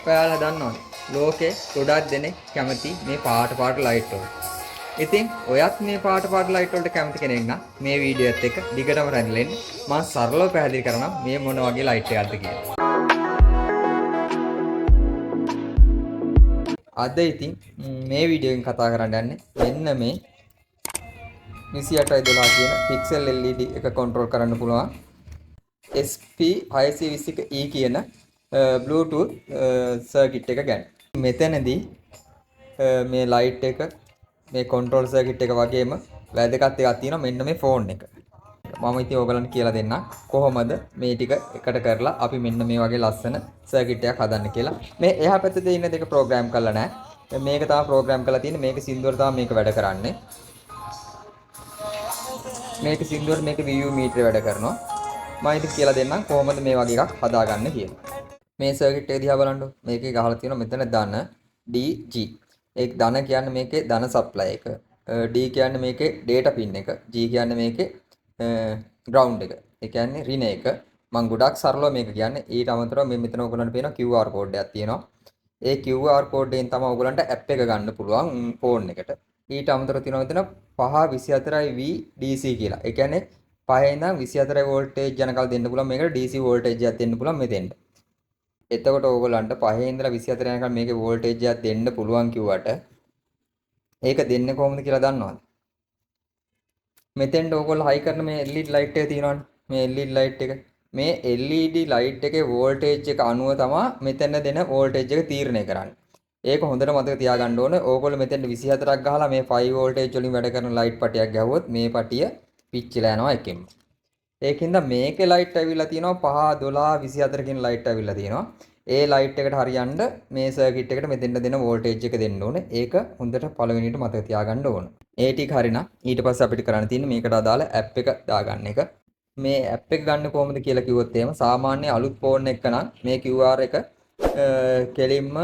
ඔයාලා දන්නවනේ ලෝකේ ගොඩාක් දෙනෙක් කැමති මේ පාට ලයිට් වලට. ඉතින් ඔයත් මේ පාට ලයිට් වලට කැමති කෙනෙක් නම් මේ වීඩියෝ එකත් එක්ක දිගටම රැඳිලා ඉන්න. මම සරලව පැහැදිලි කරනවා මේ මොන වගේ ලයිට් එකක්ද කියලා. අද ඉතින් මේ වීඩියෝ එකෙන් කතා කරන්න යන්නේ මෙන්න මේ 2812 කියන පික්සල් LED එක කන්ට්‍රෝල් කරන්න පුළුවන් SP521E කියන Bluetooth සර්කිට් එක ගැන. මෙතනදී මේ ලයිට් එක මේ කන්ට්‍රෝල් සර්කිට් එක වගේම වැදගත් එකක් තියෙනවා මෙන්න මේ ෆෝන් එක. මම ඉතින් ඕගලන්ට කියලා දෙන්නම් කොහොමද මේ ටික එකට කරලා අපි මෙන්න මේ වගේ ලස්සන සර්කිට් එකක් හදන්න කියලා. මේ එහා පැත්තේ ඉන්න දෙක ප්‍රෝග්‍රෑම් කරලා නැහැ. මේක තමයි ප්‍රෝග්‍රෑම් කරලා තියෙන්නේ. මේක සින්දුවර තමයි මේක වැඩ කරන්නේ. මේක සින්දුවර මේක VU මීටරේ වැඩ කරනවා. මම ඉතින් කියලා දෙන්නම් කොහොමද මේ වගේ එකක් හදාගන්න කියලා. මේ සර්කිට් එක දිහා බලන්න. මේකේ ගහලා තියෙනවා මෙතන ධන DG. ඒක ධන කියන්නේ මේකේ ධන සප්ලයි එක. D කියන්නේ මේකේ data pin එක. G කියන්නේ මේකේ ground එක. ඒ කියන්නේ රින එක. මම ගොඩක් සරලව මේක කියන්නේ. ඊට අමතරව මේ මෙතන ඔයගොල්ලන්ට පේනවා QR code එකක් තියෙනවා. ඒ QR code එකෙන් තමයි ඔයගොල්ලන්ට app එක ගන්න පුළුවන් ෆෝන් එකට. ඊට අමතරව තියෙනවා මෙතන 524V DC කියලා. ඒ කියන්නේ 5 ඉඳන් 24 වෝල්ටේජ් යනකල් දෙන්න පුළුවන් මේකට DC වෝල්ටේජ් එකක් දෙන්න පුළුවන් මෙතෙන්ට. එතකොට ඕගොල්ලන්ට 5 ඉඳලා 24 යනකම් මේකේ වෝල්ටේජ් එකක් දෙන්න පුළුවන් කිව්වට ඒක දෙන්නේ කොහොමද කියලා දන්නවද? මෙතෙන්ට ඕගොල්ලෝ හයි කරන මේ LED ලයිට් එක තියෙනවනේ. මේ LED ලයිට් එක. මේ LED ලයිට් එකේ වෝල්ටේජ් එක අනුව තමයි මෙතන දෙන වෝල්ටේජ් එක තීරණය කරන්නේ. ඒක හොඳට මතක තියාගන්න ඕනේ. ඕගොල්ලෝ මෙතෙන්ට 24ක් ගහලා මේ 5 වෝල්ටේජ් වලින් වැඩ කරන ලයිට් පටියක් ගැහුවොත් මේ පටිය පිච්චිලා යනවා එකෙන්ම. ඒකින්ද මේකේ ලයිට් ඇවිල්ලා තියෙනවා 5 12 24 කියන ලයිට් ඇවිල්ලා තියෙනවා. ඒ ලයිට් එකට හරියන්න මේ සර්කිට් එකට මෙතෙන්ට දෙන වෝල්ටේජ් එක දෙන්න ඕනේ. ඒක හොඳට පළවෙනියට මතක තියාගන්න ඕන. ඒ ටික හරිනම් ඊට පස්සේ අපිට කරන්න තියෙන්නේ මේකට අදාළ ඇප් එක දාගන්න එක. මේ ඇප් එක ගන්න කොහොමද කියලා කිව්වොත් එහෙම සාමාන්‍ය අලුත් ෆෝන් එක නම් මේ QR එක කෙලින්ම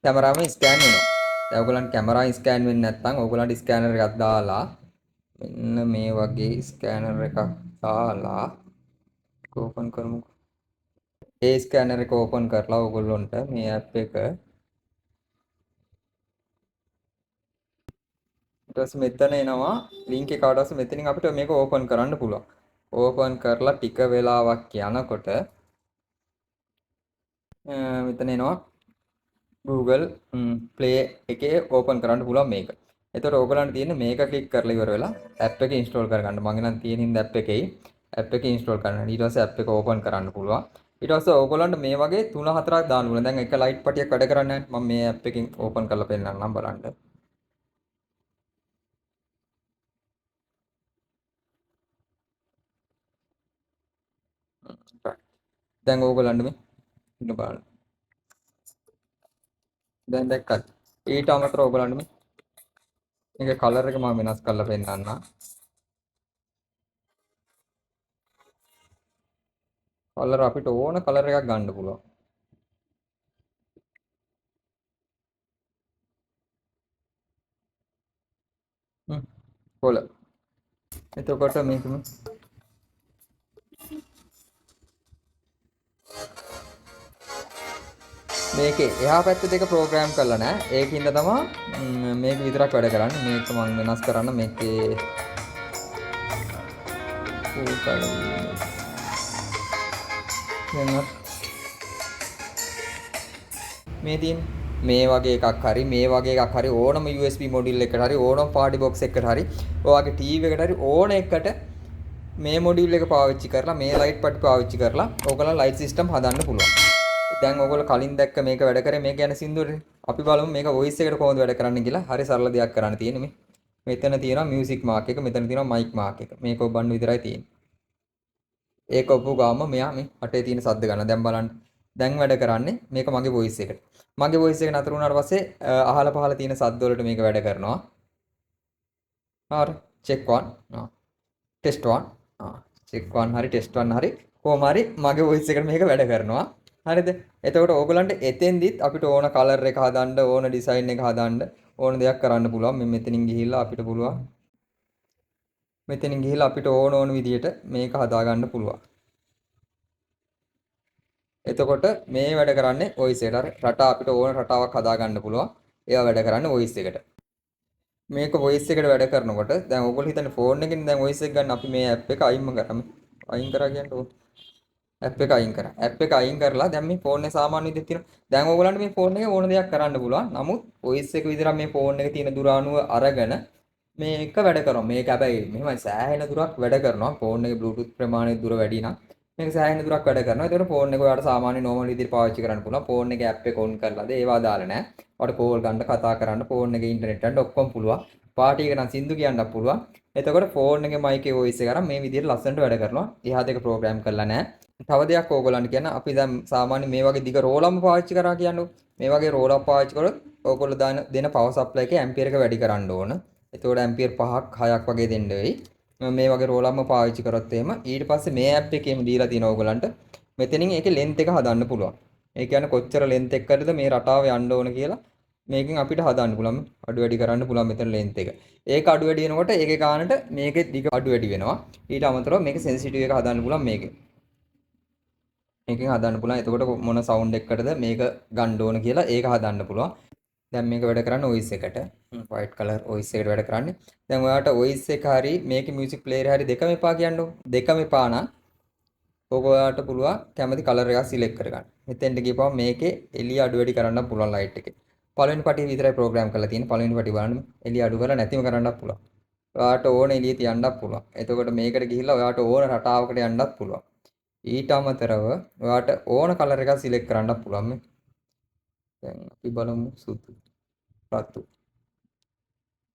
කැමරාවෙන් ස්කෑන් වෙනවා. දැන් ඔයගොල්ලන් කැමරාවෙන් ස්කෑන් වෙන්නේ නැත්නම් ඔයගොල්ලන්ට ස්කෑනර් එකක් දාලා මෙන්න මේ වගේ ස්කෑනර් එකක් දාලා ඕපන් කරමු. ඒ ස්කෑනර් එක ඕපන් කරලා ඔයගොල්ලන්ට මේ ඇප් එක ඊට පස්සේ මෙතන එනවා ලින්ක් එක ආවට පස්සේ මෙතනින් අපිට මේක ඕපන් කරන්න පුළුවන්. ඕපන් කරලා ටික වෙලාවක් යනකොට මෙතන එනවා Google Play එකේ ඕපන් කරන්න පුළුවන් මේක. එතකොට ඕගලන්ට තියෙන්නේ මේක ක්ලික් කරලා ඉවර වෙලා ඇප් එක ඉන්ස්ටෝල් කරගන්න. මම නම් තියෙන හින්දා ඇප් එකේ ඉන්ස්ටෝල් කරන්න. ඊට පස්සේ ඇප් එක ඕපන් කරන්න පුළුවන්. ඊට පස්සේ ඕගලන්ට මේ වගේ 3-4ක් දාන්න පුළුවන්. දැන් එක ලයිට් පටියක් වැඩ කරන්නේ නැහැ. මම මේ ඇප් එකෙන් ඕපන් කරලා පෙන්නන්නම් බලන්න. දැන් ඕගලන්ට මේ ඉන්න බලන්න. දැන් දැක්කත් ඊට අමතරව ඔයගලන්ට මේකේ කලර් එක මම වෙනස් කරලා පෙන්නන්නම්. කලර් අපිට ඕන කලර් එකක් ගන්න පුළුවන්. කොළ. එතකොට මේකේ එහා පැත්ත දෙක ප්‍රෝග්‍රෑම් කරලා නැහැ. ඒකින්ද තමයි මේක විතරක් වැඩ කරන්නේ. මේක මම වෙනස් කරන්න මේකේ මේ තියෙන මේ වගේ එකක් හරි මේ වගේ එකක් හරි ඕනම USB මොඩියුල් එකකට හරි ඕනම පාටි බොක්ස් එකකට හරි ඔයාගේ ටීවී එකකට හරි ඕන එකකට මේ මොඩියුල් එක පාවිච්චි කරලා මේ ලයිට් පටි පාවිච්චි කරලා ඕගොල්ලෝ ලයිට් සිස්ටම් හදන්න පුළුවන්. දැන් ඕගොල්ලෝ කලින් දැක්ක මේක වැඩ කරේ මේක යන සින්දුවනේ. අපි බලමු මේක වොයිස් එකට කොහොමද වැඩ කරන්නේ කියලා. හරි සරල දෙයක් කරන්න තියෙන්නේ මේ. මෙතන තියෙනවා මියුසික් මාක් එක, මෙතන තියෙනවා මයික් මාක් එක. මේක ඔබන්න විතරයි තියෙන්නේ. ඒක ඔප්පු ගාම මෙයා මේ අටේ තියෙන සද්ද ගන්න. දැන් බලන්න. දැන් වැඩ කරන්නේ මේක මගේ වොයිස් එකට. මගේ වොයිස් එක නතර වුණාට පස්සේ අහල පහල තියෙන සද්ද වලට මේක වැඩ කරනවා. හරි. චෙක් 1. ටෙස්ට් 1. චෙක් 1 හරි ටෙස්ට් 1 හරි කොහොම හරි මගේ වොයිස් එකට මේක වැඩ කරනවා. හරිද? එතකොට ඕගලන්ට එතෙන්දිත් අපිට ඕන කලර් එක හදන්න, ඕන ඩිසයින් එක හදන්න, ඕන දෙයක් කරන්න පුළුවන්. මෙතනින් ගිහිල්ලා අපිට පුළුවන්. මෙතනින් ගිහිල්ලා අපිට ඕන විදියට මේක හදා ගන්න පුළුවන්. එතකොට මේ වැඩ කරන්නේ වොයිස් එකට. අර රටා අපිට ඕන රටාවක් හදා ගන්න පුළුවන්. ඒවා වැඩ කරන්නේ වොයිස් එකට. මේක වොයිස් එකට වැඩ කරනකොට දැන් ඕගොල්ලෝ හිතන්නේ ෆෝන් එකකින් දැන් වොයිස් එක ගන්න අපි මේ ඇප් එක අයින්ම කරමු. අයින් කරා කියන්නේ ඇප් එක අයින් කරා. ඇප් එක අයින් කරලා දැන් මේ ෆෝන් එක සාමාන්‍ය විදිහට තියෙනවා. දැන් ඕගොල්ලන්ට මේ ෆෝන් එකේ ඕන දෙයක් කරන්න පුළුවන්. නමුත් වොයිස් එක විතරක් මේ ෆෝන් එකේ තියෙන දුර අණුව අරගෙන මේක වැඩ කරනවා. මේක හැබැයි මෙහෙමයි සෑහෙන දුරක් වැඩ කරනවා. ෆෝන් එකේ Bluetooth ප්‍රමාණය දුර වැඩි නම් මේක සෑහෙන දුරක් වැඩ කරනවා. ඒතකොට ෆෝන් එක ඔයාලට සාමාන්‍ය normal විදිහට පාවිච්චි කරන්න පුළුවන්. ෆෝන් එකේ ඇප් එක ඔන් කරලාද ඒවා දාලා නැහැ. ඔයාලට කෝල් ගන්න, කතා කරන්න, ෆෝන් එකේ ඉන්ටර්නෙට් යන්න ඔක්කොම පුළුවන්. පාටි එක නම් සින්දු කියන්නත් පුළුවන්. එතකොට ෆෝන් එකේ මයික් එකේ වොයිස් එක අරන් මේ විදිහට ලස්සනට වැඩ කරනවා. එහා දෙක ප්‍රෝග්‍රෑම් කරලා නැහැ. තව දෙයක් ඕගොල්ලන්ට කියන්න අපි දැන් සාමාන්‍ය මේ වගේ දිග රෝලම්ම පාවිච්චි කරා කියන්නේ මේ වගේ රෝලක් පාවිච්චි කරොත් ඕගොල්ලෝ දෙන පවර් සප්ලයි එකේ ඇම්පියර් එක වැඩි කරන්න ඕන. එතකොට ඇම්පියර් 5ක් 6ක් වගේ දෙන්න වෙයි. මේ වගේ රෝලම්ම පාවිච්චි කරොත් එහෙම ඊට පස්සේ මේ ඇප් එකේම දීලා තියෙන ඕගොල්ලන්ට මෙතනින් ඒකේ ලෙන්ත් එක හදන්න පුළුවන්. ඒ කියන්නේ කොච්චර ලෙන්ත් එකකටද මේ රටාව යන්න ඕන කියලා මේකෙන් අපිට හදන්න පුළුවන්. අඩු වැඩි කරන්න පුළුවන් මෙතන ලෙන්ත් එක. ඒක අඩු වැඩි වෙනකොට ඒකේ ගානට මේකේ දිග අඩු වැඩි වෙනවා. ඊට අමතරව මේකේ සෙන්සිටිව් එක හදන්න පුළුවන් මේකේ. මේකෙන් හදන්න පුළුවන්. එතකොට මොන සවුන්ඩ් එකකටද මේක ගන්න ඕන කියලා ඒක හදන්න පුළුවන්. දැන් මේක වැඩ කරන්නේ වොයිස් එකට. white color වොයිස් එකට වැඩ කරන්නේ. දැන් ඔයාලට වොයිස් එක හරි මේකේ මියුසික් ප්ලේයර් හරි දෙකම එපා කියන්නකො. දෙකම එපා නම් ඔයාලට පුළුවන් කැමති කලර් එකක් සිලෙක්ට් කරගන්න. මෙතෙන්ට ගියපුවම මේකේ එළිය අඩු වැඩි කරන්න පුළුවන් ලයිට් එකේ. පළවෙනි පටිය විතරයි ප්‍රෝග්‍රෑම් කරලා තියෙන්නේ. පළවෙනි පටිය බලන්න එළිය අඩු කරලා නැතිම කරන්නත් පුළුවන්. ඔයාලට ඕන එළිය තියන්නත් පුළුවන්. එතකොට මේකට ගිහිල්ලා ඔයාලට ඕන රටාවකට යන්නත් පුළුවන්. ඊට අමතරව ඔයාලට ඕන කලර් එකක් සිලෙක්ට් කරන්නත් පුළුවන් මේ. දැන් අපි බලමු සුදු. රතු.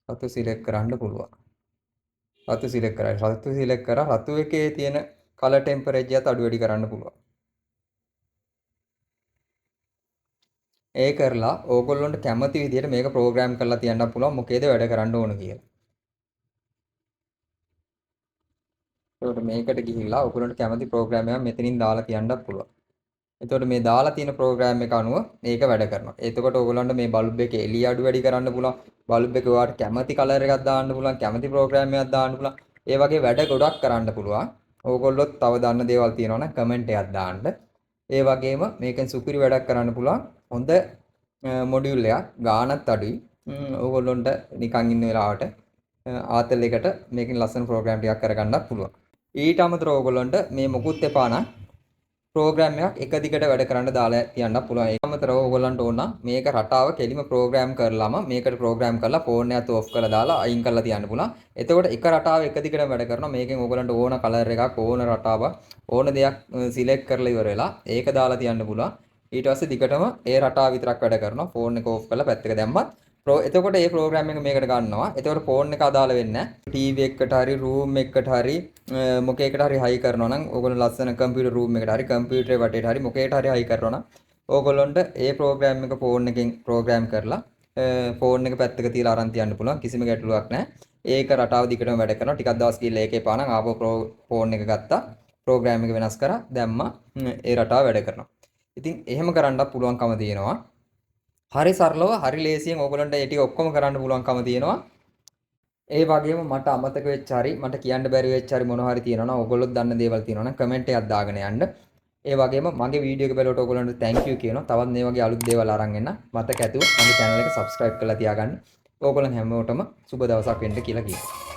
රතු සිලෙක්ට් කරන්න පුළුවන්. රතු සිලෙක්ට් කරා. රතු සිලෙක්ට් කරා රතු එකේ තියෙන කලර් ටෙම්පරේචර් එකත් අඩු වැඩි කරන්න පුළුවන්. ඒ කරලා ඕගොල්ලන්ට කැමති විදිහට මේක ප්‍රෝග්‍රෑම් කරලා තියන්න පුළුවන් මොකේද වැඩ කරන්න ඕන කියලා. ඒකට මේකට ගිහිල්ලා ඕගොල්ලන්ට කැමති ප්‍රෝග්‍රෑම් එකක් මෙතනින් දාලා තියන්නත් පුළුවන්. එතකොට මේ දාලා තියෙන ප්‍රෝග්‍රෑම් එක අනුව මේක වැඩ කරනවා. එතකොට ඕගොල්ලන්ට මේ බල්බ් එකේ එළිය අඩු වැඩි කරන්න පුළුවන්. බල්බ් එකේ ඔයාලට කැමති කලර් එකක් දාන්න පුළුවන්. කැමති ප්‍රෝග්‍රෑම් එකක් දාන්න පුළුවන්. ඒ වගේ වැඩ ගොඩක් කරන්න පුළුවන්. ඕගොල්ලොත් තව දන්න දේවල් තියෙනවා නම් කමෙන්ට් එකක් දාන්න. ඒ වගේම මේකෙන් සුපිරි වැඩක් කරන්න පුළුවන්. හොඳ මොඩියුල් එකක් ගාණත් අඩුයි. ඕගොල්ලොන්ට නිකන් ඉන්න වෙලාවට ආතල් එකට මේකෙන් ලස්සන ප්‍රෝග්‍රෑම් ටිකක් කරගන්නත් පුළුවන්. ඊට අමතරව ඕගොල්ලන්ට මේ මොකුත් එපා නම් ප්‍රෝග්‍රෑම් එකක් එක දිගට වැඩ කරන්න දාලා තියන්න පුළුවන්. ඒ අමතරව ඕගොල්ලන්ට ඕන නම් මේක රටාව කෙලිම ප්‍රෝග්‍රෑම් කරලාම මේකට ප්‍රෝග්‍රෑම් කරලා ෆෝන් එකත් ඕෆ් කරලා දාලා අයින් කරලා තියන්න පුළුවන්. එතකොට එක රටාව එක දිගට වැඩ කරනවා. මේකෙන් ඕගොල්ලන්ට ඕන කලර් එකක් ඕන රටාව ඕන දෙයක් සිලෙක්ට් කරලා ඉවර වෙලා ඒක දාලා තියන්න පුළුවන්. ඊට පස්සේ දිගටම ඒ රටාව විතරක් වැඩ කරනවා. ෆෝන් එක ඕෆ් කරලා පැත්තක දැම්මත් එතකොට මේ ප්‍රෝග්‍රෑම් එක මේකට ගන්නවා. එතකොට ෆෝන් එක අදාළ වෙන්නේ නැහැ. ටීවී එකකට හරි රූම් එකකට හරි මොකේකට හරි හයි කරනවා නම් ඕගොල්ලෝ ලස්සන කම්පියුටර් රූම් එකට හරි කම්පියුටරේ වටේට හරි මොකේට හරි හයි කරනවා නම් ඕගොල්ලොන්ට ඒ ප්‍රෝග්‍රෑම් එක ෆෝන් එකෙන් ප්‍රෝග්‍රෑම් කරලා ෆෝන් එක පැත්තක තියලා අරන් තියන්න පුළුවන්. කිසිම ගැටලුවක් නැහැ. ඒක රටාව දිගටම වැඩ කරනවා. ටිකක් දවස් ගිහලා ඒකේ පානම් ආපහු ෆෝන් එක ගත්තා. ප්‍රෝග්‍රෑම් එක වෙනස් කරා. දැම්මා. ඒ රටාව වැඩ කරනවා. ඉතින් එහෙම කරන්නත් පුළුවන්කම තියෙනවා. හරි සරලව හරි ලේසියෙන් ඕගොල්ලන්ට ඒ ටික ඔක්කොම කරන්න පුළුවන්කම තියෙනවා. ඒ වගේම මට අමතක වෙච්ච හරි මට කියන්න බැරි වෙච්ච හරි මොනවා හරි තියෙනවා නම් ඕගොල්ලොත් දන්න දේවල් තියෙනවා නම් කමෙන්ට් එකක් දාගෙන යන්න. ඒ වගේම මගේ වීඩියෝ එක බලවට ඕගොල්ලන්ට thank you කියනවා. තවත් මේ වගේ අලුත් දේවල් අරන් එන්න. මතක ඇතුව මගේ channel එක subscribe කරලා තියාගන්න. ඕගොල්ලන් හැමෝටම සුබ දවසක් වෙන්න කියලා කියනවා.